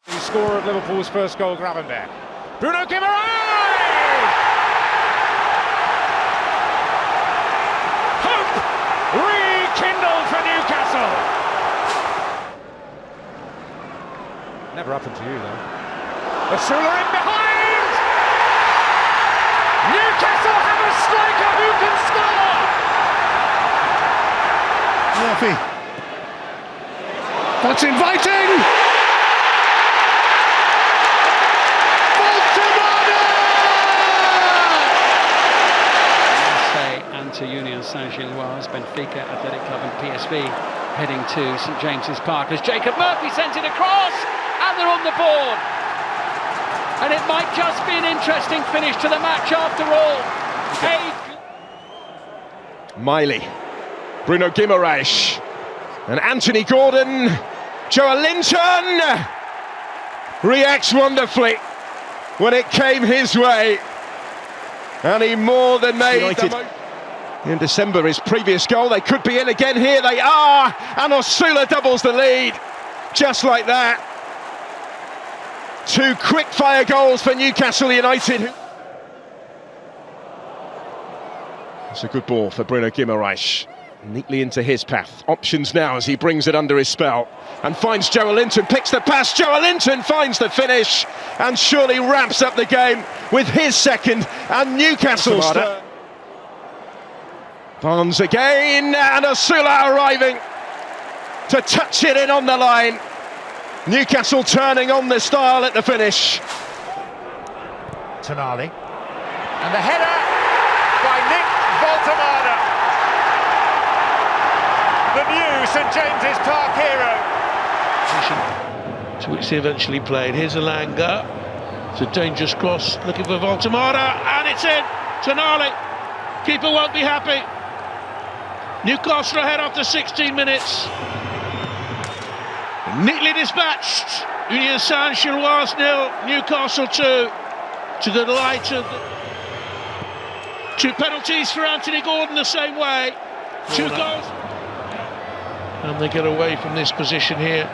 The scorer of Liverpool's first goal, Gravenberch. Bruno Guimaraes! Hope rekindled for Newcastle. Never happened to you, though. Osula in behind! Newcastle have a striker who can score! Murphy. That's inviting! To Union Saint-Gilloise, Benfica, Athletic Club and PSV heading to St James's Park as Jacob Murphy sends it across and they're on the board. And it might just be an interesting finish to the match after all. Miley, Bruno Guimaraes and Anthony Gordon. Joelinton reacts wonderfully when it came his way, and he more than made in December, his previous goal. They could be in again. Here they are, and Osula doubles the lead just like that. Two quick-fire goals for Newcastle United. It's a good ball for Bruno Guimaraes, neatly into his path. Options now as he brings it under his spell and finds Joelinton, picks the pass. Joelinton finds the finish and surely wraps up the game with his second and Newcastle's third. Barnes again, and Osula arriving to touch it in on the line. Newcastle turning on the style at the finish. Tonali. And the header by Nick Woltemade. The new St James's Park hero. To which he eventually played. Here's Alanga. It's a dangerous cross, looking for Woltemade, and it's in. Tonali. Keeper won't be happy. Newcastle ahead after 16 minutes. Neatly dispatched. Union Saint-Gilloise 0, Newcastle 2. To the delight of two penalties for Anthony Gordon the same way. Two goals. And they get away from this position here.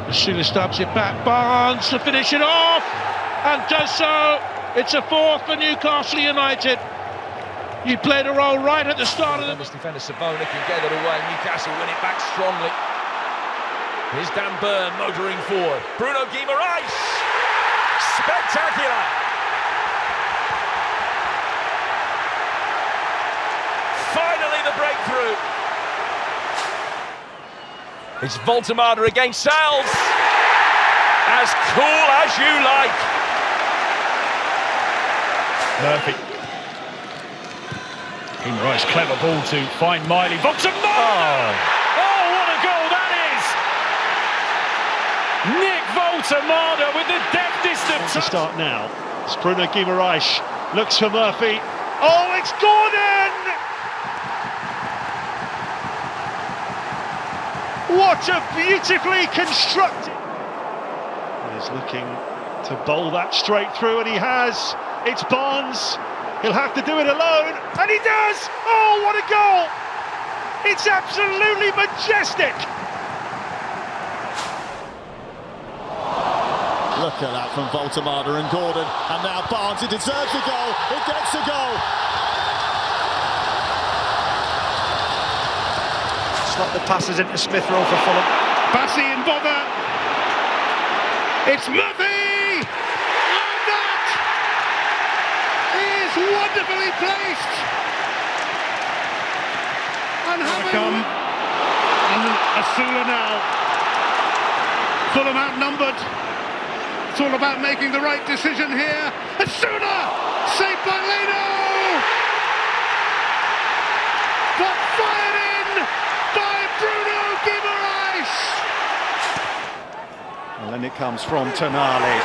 Osula stabs it back. Barnes to finish it off. And does so. It's a fourth for Newcastle United. You played a role right at the start of the... This defender Savona can get it away. Newcastle win it back strongly. Here's Dan Burn motoring forward. Bruno Guimaraes! Spectacular! Finally the breakthrough. It's Woltemade against Sal's. As cool as you like. Murphy. Guimaraes, clever ball to find Miley. Woltemade! Oh, what a goal that is! Nick Woltemade with the deftest of touch. To start now. It's Bruno Guimaraes looks for Murphy. Oh, it's Gordon! What a beautifully constructed. He's looking to bowl that straight through, and he has. It's Barnes. He'll have to do it alone, and he does! Oh, what a goal! It's absolutely majestic! Look at that from Woltemade and Gordon, and now Barnes, he deserves a goal, he gets a goal! Slot the passes into Smith Rowe for Fulham. Bassey and Bother! It's Murphy! Wonderfully placed, and having and Osula now. Fulham outnumbered. It's all about making the right decision here. Osula saved by Leno, but fired in by Bruno Guimaraes. And then it comes from tonali.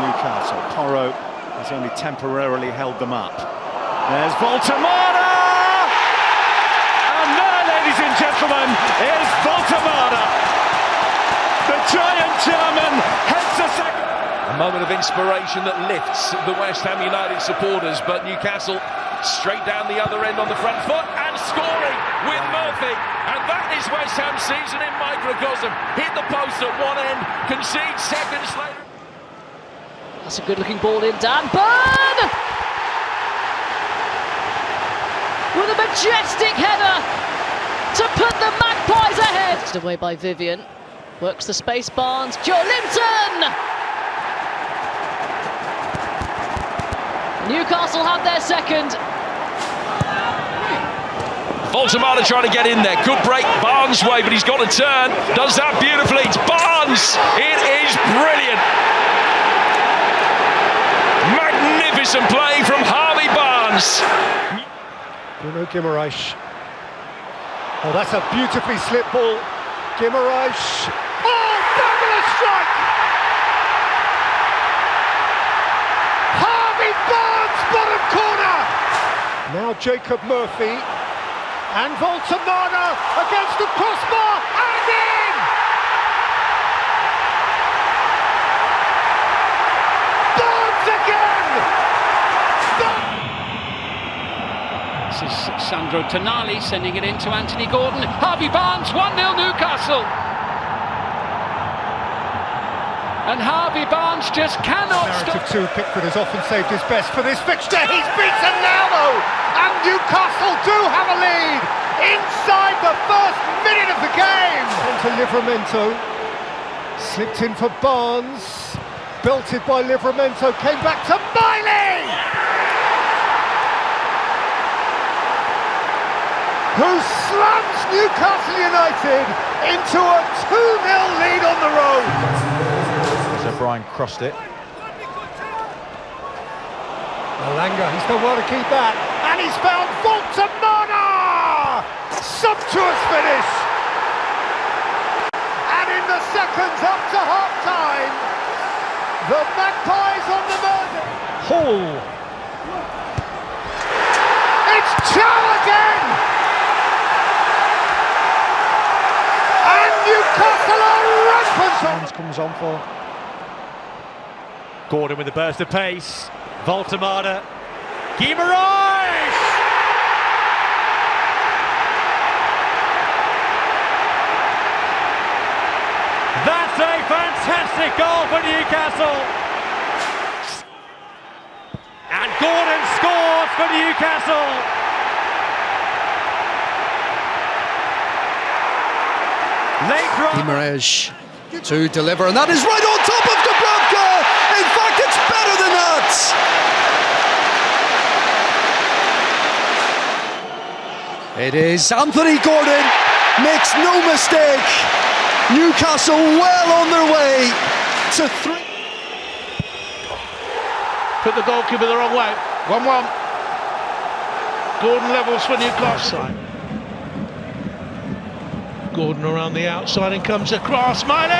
Newcastle. Porro has only temporarily held them up. There's Woltemade! And there, ladies and gentlemen, is Woltemade. The giant German heads a second. A moment of inspiration that lifts the West Ham United supporters, but Newcastle straight down the other end on the front foot and scoring with Murphy. And that is West Ham's season in microcosm. Hit the post at one end, concede seconds later. That's a good-looking ball in. Dan Burn! With a majestic header to put the Magpies ahead. It's away by Vivian. Works the space, Barnes. Joelinton! Newcastle have their second. Woltemade trying to get in there. Good break Barnes' way, but he's got to turn. Does that beautifully. It's Barnes. It is brilliant. Magnificent play from Harvey Barnes. Bruno Guimaraes. Oh, that's a beautifully slipped ball. Guimaraes. Oh, fabulous strike! Harvey Barnes, bottom corner! Now Jacob Murphy and Woltemade against the crossbar and in! Barnes again! This is Sandro Tonali sending it in to Anthony Gordon. Harvey Barnes, 1-0 Newcastle. And Harvey Barnes just cannot stop. Narrative 2, Pickford has often saved his best for this fixture. He's beaten now though, and Newcastle do have a lead inside the first minute of the game. Onto Livramento, slipped in for Barnes, belted by Livramento, came back to Miley, who slams Newcastle United into a 2-0 lead on the road. So Brian crossed it. Malanga, he's done well to keep that, and he's found Woltemade! Sumptuous finish! And in the seconds up to half-time, the Magpies on the murder. Hall. It's Chow again! And Newcastle are rampant! Comes on for Gordon with a burst of pace. Woltemade. Guimaraes! That's a fantastic goal for Newcastle. And Gordon scores for Newcastle. Later on. Guimaraes to deliver, and that is right on top of Dubravka. In fact, it's better than that. It is Anthony Gordon, makes no mistake. Newcastle well on their way to 3. Put the goalkeeper the wrong way. 1-1. Gordon levels for Newcastle. Gordon around the outside and comes across. Miley!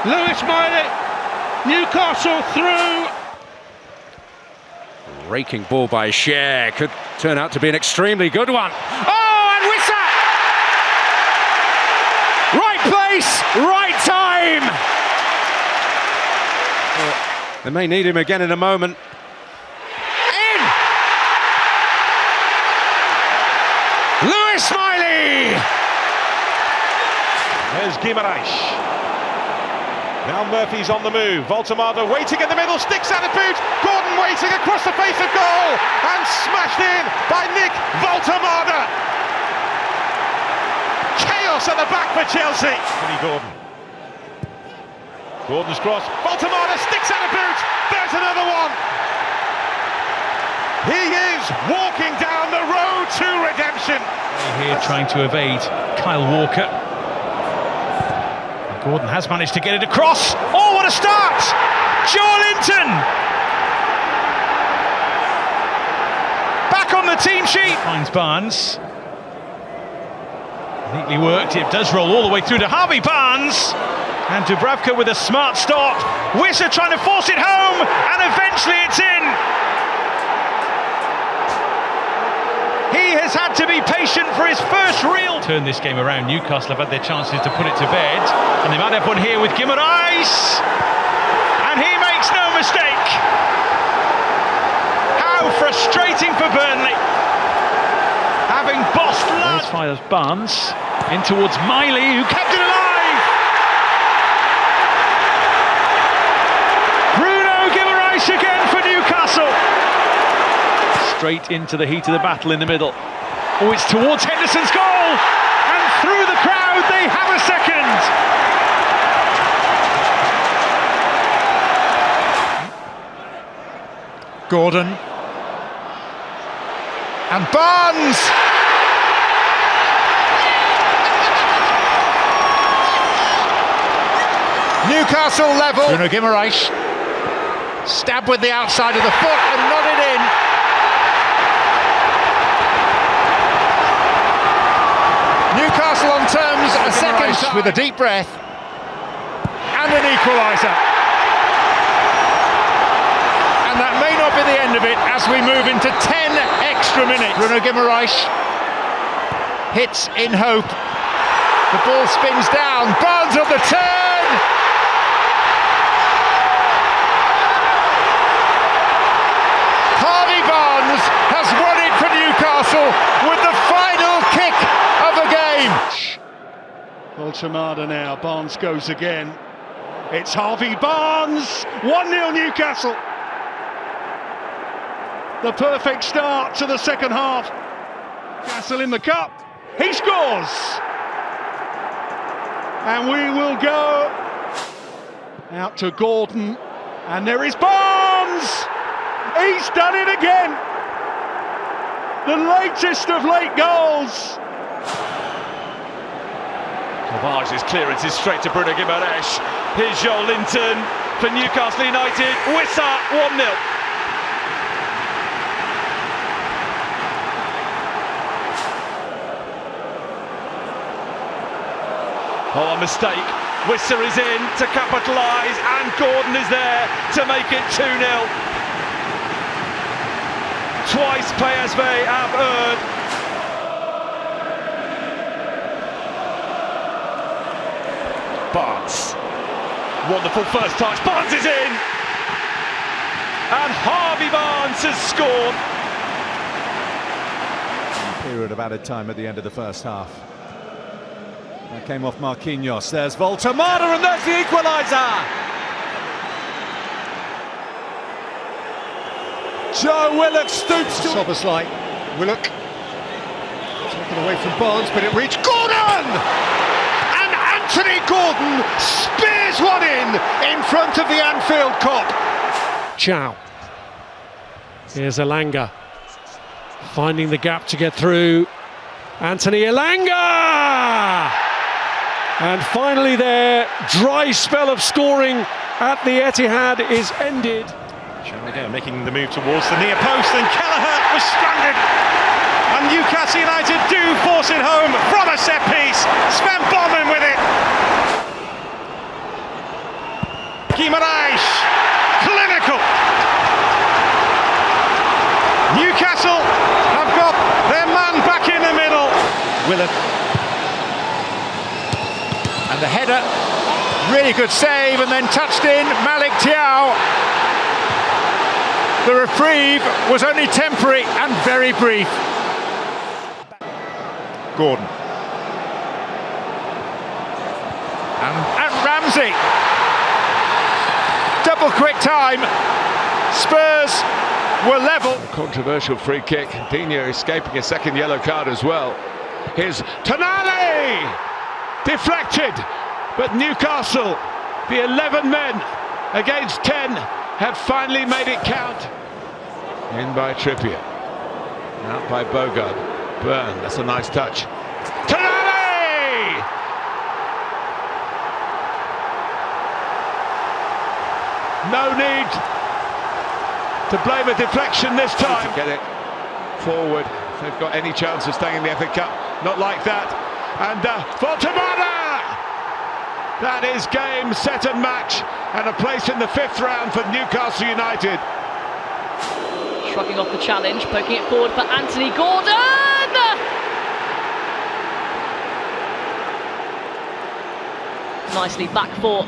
Lewis Miley. Newcastle through. Raking ball by Cher, could turn out to be an extremely good one. Oh, and Wissa! Right place, right time! They may need him again in a moment. In! Lewis Miley! There's Guimaraes. Now Murphy's on the move. Woltemade waiting in the middle, sticks out a boot. Gordon waiting across the face of goal and smashed in by Nick Woltemade. Chaos at the back for Chelsea. Gordon. Gordon's cross. Woltemade sticks out a boot. There's another one. He is walking down the road to redemption. Here trying to evade Kyle Walker. Gordon has managed to get it across. Oh, what a start! Joelinton! Back on the team sheet. Finds Barnes. Neatly worked. It does roll all the way through to Harvey Barnes. And Dubravka with a smart stop. Wissa trying to force it home. And eventually it's in. He has had to be patient for his first real turn this game around. Newcastle have had their chances to put it to bed, and they might have one here with Guimaraes, and he makes makes no mistake. How frustrating for Burnley. Having bossed Lad. There's fires Barnes in towards Miley, who kept it alive. Bruno Guimaraes again for Newcastle. Straight into the heat of the battle in the middle. Oh, it's towards Henderson's goal, and through the crowd they have a second. Gordon. And Barnes! Newcastle level. Bruno Guimaraes. Stab with the outside of the foot and nodded in. Newcastle on terms a second time. With a deep breath. And an equaliser. And that may not be the end of it as we move into 10 extra minutes. Bruno Guimaraes hits in hope. The ball spins down. Barnes on the turn. Harvey Barnes has won it for Newcastle with the final kick of the game. Woltemade now. Barnes goes again. It's Harvey Barnes. 1-0 Newcastle. The perfect start to the second half. Newcastle in the cup. He scores. And we will go out to Gordon. And there is Barnes. He's done it again. The latest of late goals. Kovacs' clearance is straight to Bruno Guimaraes. Here's Linton for Newcastle United. Wissa 1-0. Oh, a mistake. Wissa is in to capitalise, and Gordon is there to make it 2-0. Twice PSV have earned. Barnes. Wonderful first touch. Barnes is in. And Harvey Barnes has scored. Period of added time at the end of the first half. That came off Marquinhos. There's Woltemade, and there's the equaliser. Joe Willock stoops to Sobersley. Willock taken away from Barnes, but it reached Gordon! And Anthony Gordon spears one in front of the Anfield Cop. Chow. Here's Elanga finding the gap to get through. Anthony Elanga! And finally their dry spell of scoring at the Etihad is ended. Chow again making the move towards the near post, and Kelleher was stranded. And Newcastle United do force it home from a set piece. Sven Botman with it. Guimaraes, clinical. Newcastle have got their man back in the middle. Willock. And the header, really good save, and then touched in, Malik Thiaw. The reprieve was only temporary and very brief. Gordon. And Ramsey. Double quick time. Spurs were level. Controversial free kick. Dino escaping a second yellow card as well. Here's tonali! Deflected, but Newcastle, the 11 men against 10, have finally made it count. In by Trippier, out by Bogard. Burn, that's a nice touch. tonali! No need to blame a deflection this time. To get it forward, if they've got any chance of staying in the FA Cup. Not like that. And Woltemade! That is game, set and match, and a place in the 5th round for Newcastle United. Shrugging off the challenge, poking it forward for Anthony Gordon! Nicely back for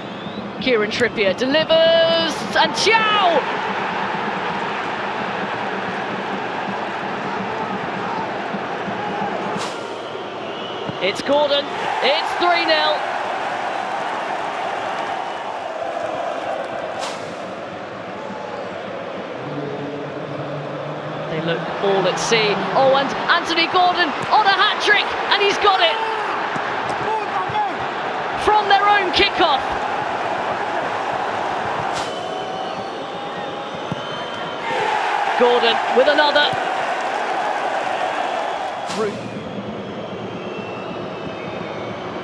Kieran Trippier delivers, and Chow! It's Gordon, it's 3-0. They look all at sea. Oh, and Anthony Gordon on a hat-trick, and he's got it! From their own kickoff. Gordon with another.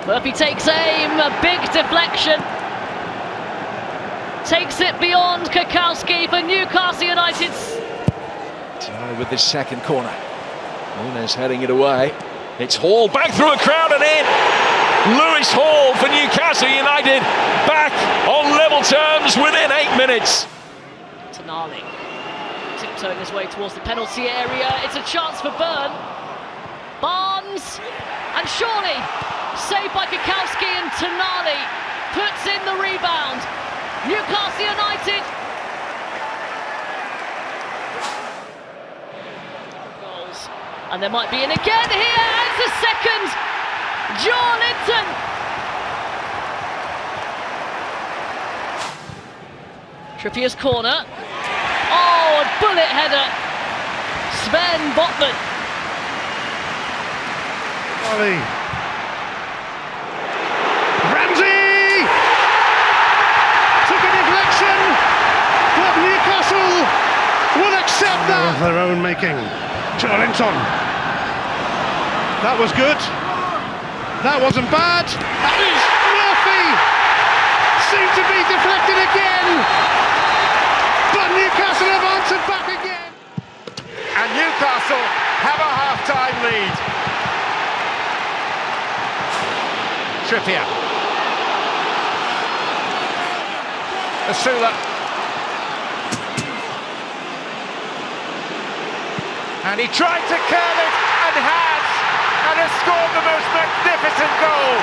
Murphy takes aim, a big deflection. Takes it beyond Kakowski for Newcastle United. With this second corner. Nunes heading it away. It's Hall back through a crowd and in. Lewis Hall for Newcastle United, back on level terms within 8 minutes. Tonali tiptoeing his way towards the penalty area. It's a chance for Byrne. Barnes, and surely saved by Kakowski, and Tonali puts in the rebound. Newcastle United. Goals, and there might be in again here. It's a second. Joe Linton. Trippier's corner. Oh, a bullet header. Sven Botman. Ramsey took a deflection, but Newcastle will accept that of their own making. Joe Linton. That was good. That wasn't bad. That is Murphy. Seemed to be deflected again. But Newcastle have answered back again. And Newcastle have a half-time lead. Trippier. Osula. And he tried to curl it and has scored the most magnificent goal.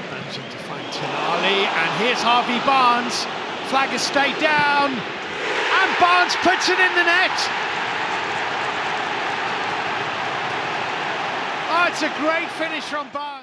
Managing to find Tonali, and here's Harvey Barnes. Flag has stayed down, and Barnes puts it in the net. Oh, it's a great finish from Barnes.